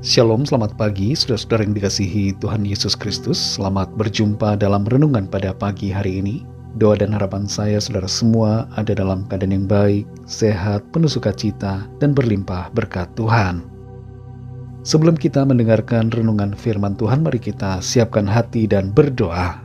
Shalom, selamat pagi saudara-saudara yang dikasihi Tuhan Yesus Kristus. Selamat berjumpa dalam renungan pada pagi hari ini. Doa dan harapan saya saudara semua ada dalam keadaan yang baik, sehat, penuh sukacita, dan berlimpah berkat Tuhan. Sebelum kita mendengarkan renungan firman Tuhan, mari kita siapkan hati dan berdoa.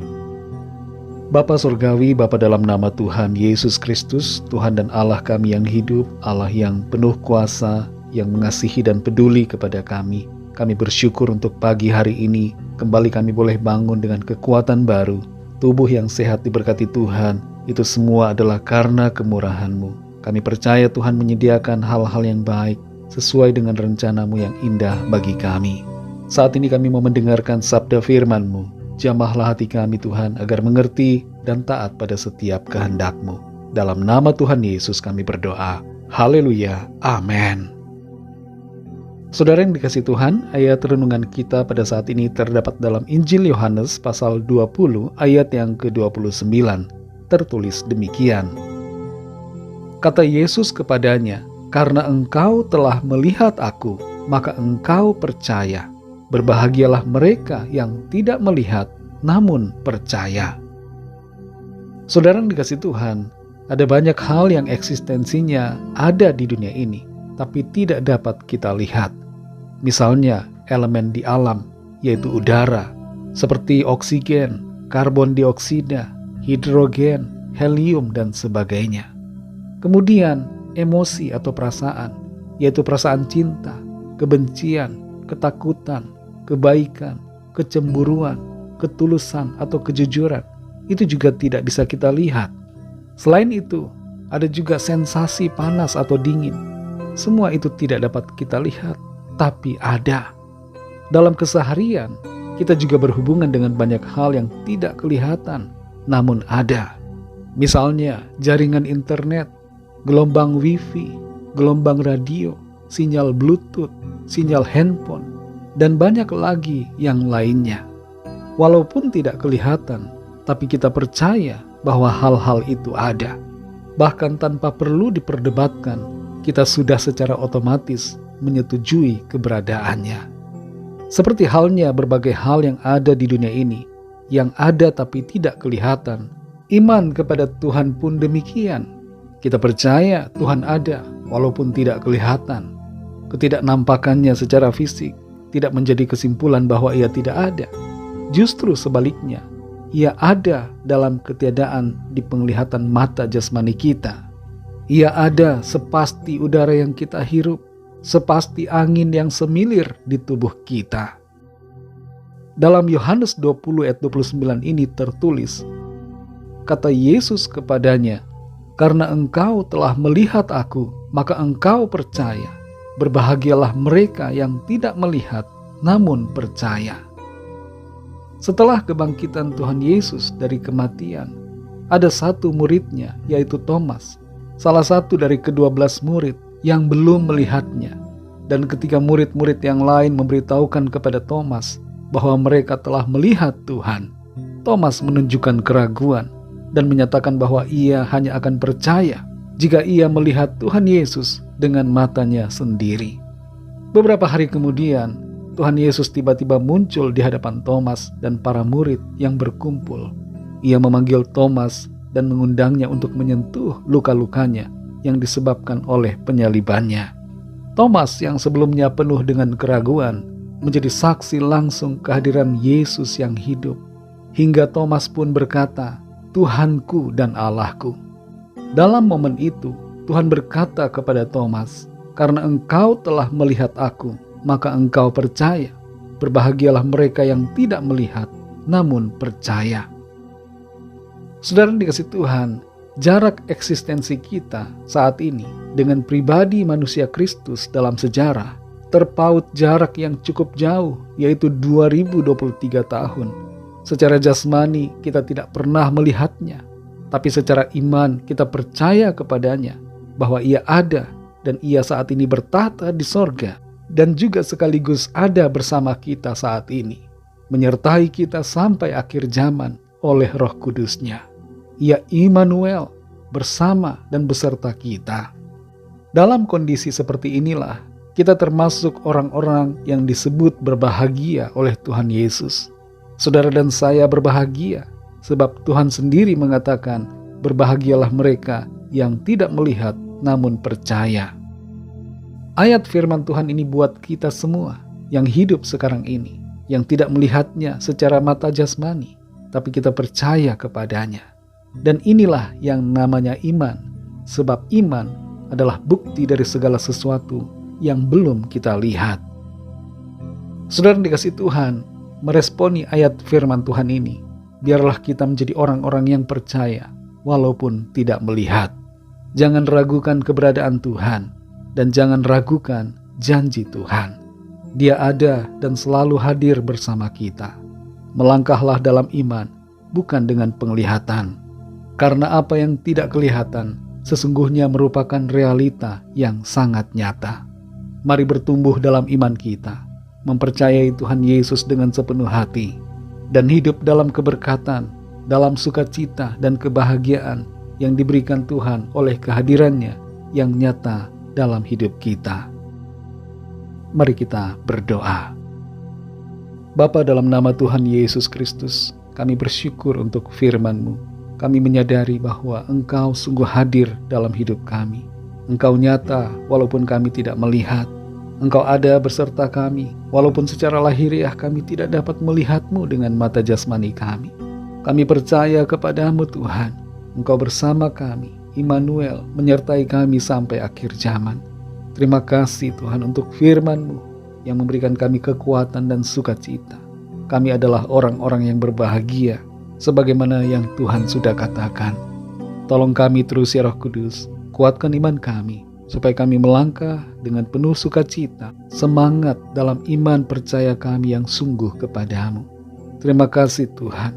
Bapa Surgawi, Bapa dalam nama Tuhan Yesus Kristus, Tuhan dan Allah kami yang hidup, Allah yang penuh kuasa, yang mengasihi dan peduli kepada kami. Kami bersyukur untuk pagi hari ini, kembali kami boleh bangun dengan kekuatan baru, tubuh yang sehat diberkati Tuhan. Itu semua adalah karena kemurahan-Mu. Kami percaya Tuhan menyediakan hal-hal yang baik, sesuai dengan rencana-Mu yang indah bagi kami. Saat ini kami mau mendengarkan sabda firman-Mu. Jamahlah hati kami Tuhan, agar mengerti dan taat pada setiap kehendak-Mu. Dalam nama Tuhan Yesus kami berdoa. Haleluya. Amin. Saudara yang dikasihi Tuhan, ayat renungan kita pada saat ini terdapat dalam Injil Yohanes pasal 20 ayat yang ke-29. Tertulis demikian. Kata Yesus kepadanya, "Karena engkau telah melihat aku, maka engkau percaya. Berbahagialah mereka yang tidak melihat, namun percaya." Saudara yang dikasihi Tuhan, ada banyak hal yang eksistensinya ada di dunia ini, tapi tidak dapat kita lihat. Misalnya elemen di alam, yaitu udara, seperti oksigen, karbon dioksida, hidrogen, helium, dan sebagainya. Kemudian emosi atau perasaan, yaitu perasaan cinta, kebencian, ketakutan, kebaikan, kecemburuan, ketulusan, atau kejujuran. Itu juga tidak bisa kita lihat. Selain itu, ada juga sensasi panas atau dingin. Semua itu tidak dapat kita lihat, tapi ada. Dalam keseharian, kita juga berhubungan dengan banyak hal yang tidak kelihatan, namun ada. Misalnya, jaringan internet, gelombang wifi, gelombang radio, sinyal bluetooth, sinyal handphone, dan banyak lagi yang lainnya. Walaupun tidak kelihatan, tapi kita percaya bahwa hal-hal itu ada. Bahkan tanpa perlu diperdebatkan, kita sudah secara otomatis menyetujui keberadaannya. Seperti halnya berbagai hal yang ada di dunia ini, yang ada tapi tidak kelihatan. Iman kepada Tuhan pun demikian. Kita percaya Tuhan ada walaupun tidak kelihatan. Ketidaknampakannya secara fisik tidak menjadi kesimpulan bahwa Ia tidak ada. Justru sebaliknya, Ia ada dalam ketiadaan di penglihatan mata jasmani kita. Ia ada sepasti udara yang kita hirup, sepasti angin yang semilir di tubuh kita. Dalam Yohanes 20 ayat 29 ini tertulis, kata Yesus kepadanya, "Karena engkau telah melihat aku, maka engkau percaya. Berbahagialah mereka yang tidak melihat, namun percaya." Setelah kebangkitan Tuhan Yesus dari kematian, ada satu muridnya, yaitu Thomas, salah satu dari ke-12 murid yang belum melihatnya. Dan ketika murid-murid yang lain memberitahukan kepada Thomas bahwa mereka telah melihat Tuhan, Thomas menunjukkan keraguan dan menyatakan bahwa ia hanya akan percaya jika ia melihat Tuhan Yesus dengan matanya sendiri. Beberapa hari kemudian, Tuhan Yesus tiba-tiba muncul di hadapan Thomas dan para murid yang berkumpul. Ia memanggil Thomas dan mengundangnya untuk menyentuh luka-lukanya yang disebabkan oleh penyalibannya. Thomas yang sebelumnya penuh dengan keraguan menjadi saksi langsung kehadiran Yesus yang hidup. Hingga Thomas pun berkata, "Tuhanku dan Allahku." Dalam momen itu, Tuhan berkata kepada Thomas, "Karena engkau telah melihat aku, maka engkau percaya. Berbahagialah mereka yang tidak melihat, namun percaya." Saudara dikasihi Tuhan, jarak eksistensi kita saat ini dengan pribadi manusia Kristus dalam sejarah terpaut jarak yang cukup jauh, yaitu 2023 tahun. Secara jasmani kita tidak pernah melihatnya, tapi secara iman kita percaya kepadanya bahwa Ia ada dan Ia saat ini bertahta di sorga dan juga sekaligus ada bersama kita saat ini, menyertai kita sampai akhir zaman oleh Roh Kudus-Nya. Ia Immanuel, bersama dan beserta kita. Dalam kondisi seperti inilah Kita termasuk orang-orang yang disebut berbahagia oleh Tuhan Yesus. Saudara dan saya berbahagia, sebab Tuhan sendiri mengatakan, berbahagialah mereka yang tidak melihat namun percaya. Ayat firman Tuhan ini buat kita semua yang hidup sekarang ini, yang tidak melihatnya secara mata jasmani, tapi kita percaya kepadanya. Dan inilah yang namanya iman, sebab iman adalah bukti dari segala sesuatu yang belum kita lihat. Saudara dikasih Tuhan, meresponi ayat firman Tuhan ini, biarlah kita menjadi orang-orang yang percaya walaupun tidak melihat. Jangan ragukan keberadaan Tuhan dan jangan ragukan janji Tuhan. Dia ada dan selalu hadir bersama kita. Melangkahlah dalam iman, bukan dengan penglihatan. Karena apa yang tidak kelihatan sesungguhnya merupakan realita yang sangat nyata. Mari bertumbuh dalam iman kita, mempercayai Tuhan Yesus dengan sepenuh hati, dan hidup dalam keberkatan, dalam sukacita dan kebahagiaan yang diberikan Tuhan oleh kehadirannya yang nyata dalam hidup kita. Mari kita berdoa. Bapa, dalam nama Tuhan Yesus Kristus, kami bersyukur untuk firman-Mu. Kami menyadari bahwa Engkau sungguh hadir dalam hidup kami. Engkau nyata walaupun kami tidak melihat. Engkau ada beserta kami, walaupun secara lahiriah kami tidak dapat melihat-Mu dengan mata jasmani kami. Kami percaya kepada-Mu Tuhan. Engkau bersama kami, Immanuel, menyertai kami sampai akhir zaman. Terima kasih Tuhan untuk firman-Mu yang memberikan kami kekuatan dan sukacita. Kami adalah orang-orang yang berbahagia, sebagaimana yang Tuhan sudah katakan. Tolong kami terus ya Roh Kudus, kuatkan iman kami, supaya kami melangkah dengan penuh sukacita, semangat dalam iman percaya kami yang sungguh kepada-Mu. Terima kasih Tuhan,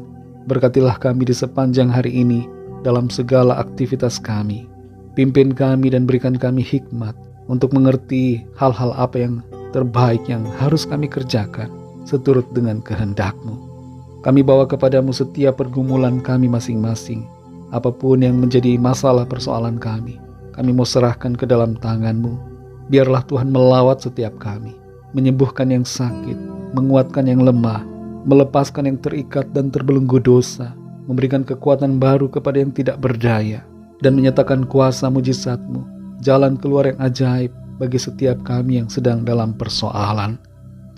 berkatilah kami di sepanjang hari ini dalam segala aktivitas kami. Pimpin kami dan berikan kami hikmat untuk mengerti hal-hal apa yang terbaik yang harus kami kerjakan seturut dengan kehendak-Mu. Kami bawa kepada-Mu setiap pergumulan kami masing-masing, apapun yang menjadi masalah persoalan kami. Kami mau serahkan ke dalam tangan-Mu. Biarlah Tuhan melawat setiap kami, menyembuhkan yang sakit, menguatkan yang lemah, melepaskan yang terikat dan terbelenggu dosa, memberikan kekuatan baru kepada yang tidak berdaya, dan menyatakan kuasa mujizat-Mu, jalan keluar yang ajaib bagi setiap kami yang sedang dalam persoalan.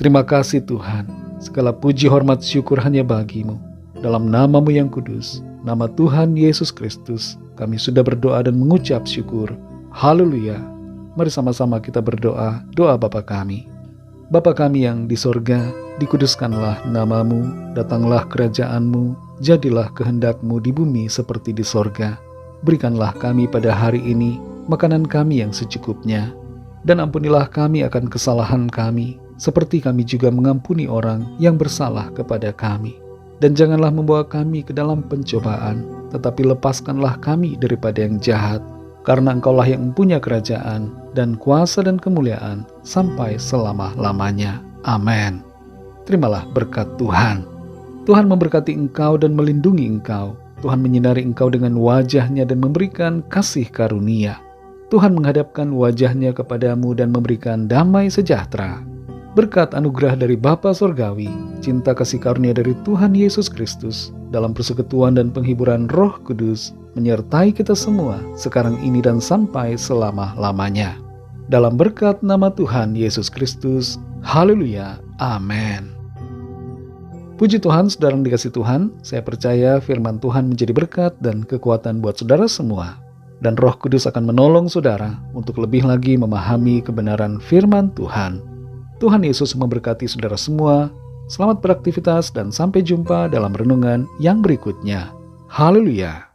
Terima kasih Tuhan, segala puji hormat syukur hanya bagi-Mu. Dalam nama-Mu yang kudus, nama Tuhan Yesus Kristus, kami sudah berdoa dan mengucap syukur. Haleluya. Mari sama-sama kita berdoa, doa Bapa kami. Bapa kami yang di sorga, dikuduskanlah nama-Mu, datanglah kerajaan-Mu, jadilah kehendak-Mu di bumi seperti di sorga. Berikanlah kami pada hari ini makanan kami yang secukupnya, dan ampunilah kami akan kesalahan kami, seperti kami juga mengampuni orang yang bersalah kepada kami. Dan janganlah membawa kami ke dalam pencobaan, tetapi lepaskanlah kami daripada yang jahat, karena Engkaulah yang mempunyai kerajaan, dan kuasa dan kemuliaan, sampai selama-lamanya. Amin. Terimalah berkat Tuhan. Tuhan memberkati engkau dan melindungi engkau. Tuhan menyinari engkau dengan wajah-Nya dan memberikan kasih karunia. Tuhan menghadapkan wajah-Nya kepadamu dan memberikan damai sejahtera. Berkat anugerah dari Bapa Sorgawi, cinta kasih karunia dari Tuhan Yesus Kristus, dalam persekutuan dan penghiburan Roh Kudus, menyertai kita semua sekarang ini dan sampai selama-lamanya. Dalam berkat nama Tuhan Yesus Kristus, haleluya, amin. Puji Tuhan, saudara yang dikasih Tuhan, saya percaya firman Tuhan menjadi berkat dan kekuatan buat saudara semua. Dan Roh Kudus akan menolong saudara untuk lebih lagi memahami kebenaran firman Tuhan. Tuhan Yesus memberkati saudara semua. Selamat beraktivitas dan sampai jumpa dalam renungan yang berikutnya. Haleluya.